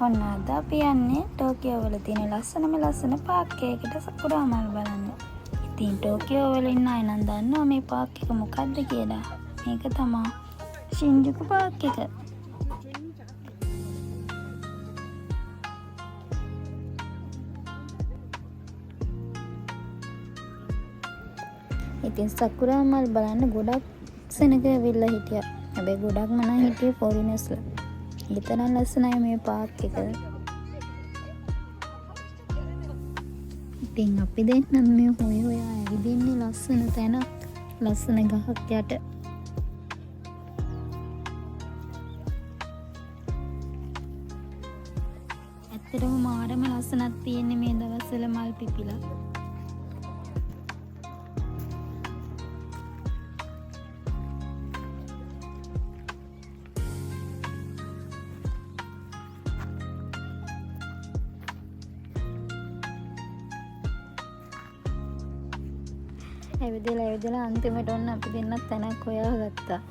ඔන්න අද අපි යන්නේ ටෝකියෝ වල තියෙන ලස්සන පාක් එකකට සකුරා මල් බලන්න. ඉතින් ටෝකියෝ වල ඉන්න අය නම් දන්නවා මේ පාක් එක මොකද්ද කියලා. මේක තමයි ශින්ජුකු පාක් එක. ඉතින් සකුරා මල් බලන්න ගොඩක් සෙනග ඇවිල්ලා හිටියා. හැබැයි ගොඩක්ම නම් හිටියේ ෆොරිනර්ස්ලා. ඊතරම් ලස්සනයි මේ පාක් එක. ඉතින් අපි දෙන්නම් මේ හොයා ඇවිදින්නේ ලස්සන තැනක්, ලස්සන ගහක් යට. ඇත්තටම මාරම ලස්සනක් තියෙන්නේ මේ දවස්වල මල් පිපිලා. ඇවිදලා අන්තිමට ඔන්න අපි දෙන්නත් තැනක් හොයාගත්තා.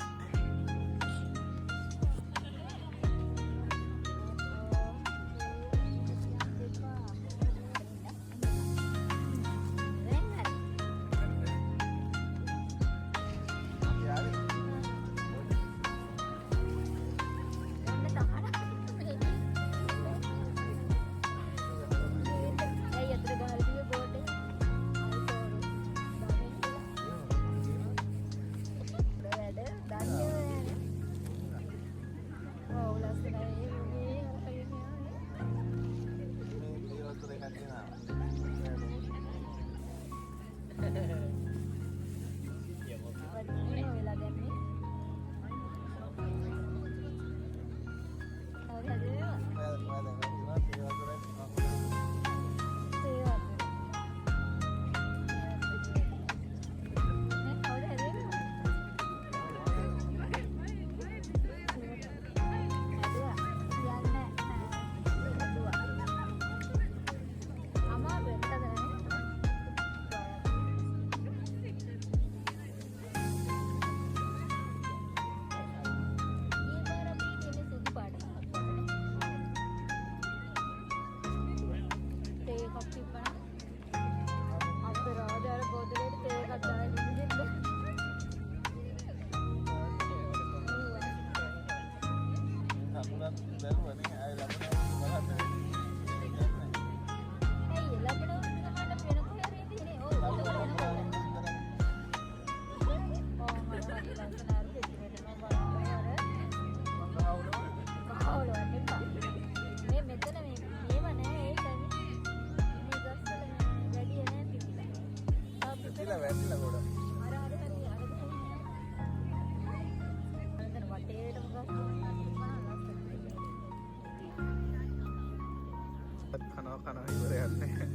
කනවා ඉවරයක් නැහැ.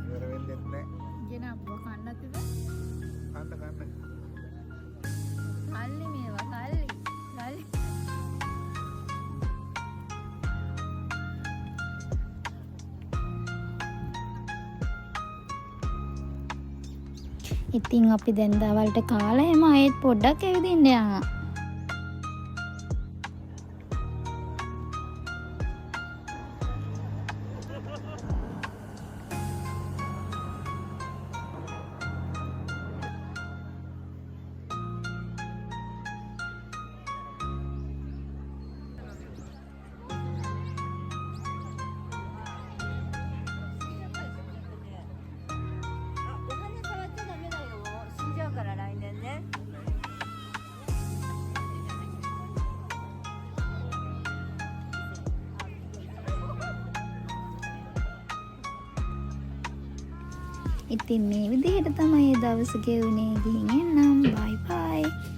ඉවර වෙන්නේ නැහැ. ගෙන අපව කන්නත් ඉත. කන්න. කල්ලි මේවා කල්ලි. ඉතින් අපි දැන් දවල්ට කාලා එම ආයෙත් පොඩ්ඩක් ඇවිදින්න යනවා. ඉතින් මේ විදිහට තමයි දවස ගෙවුනේ. ගිහින් එන්නම්. බයි බයි.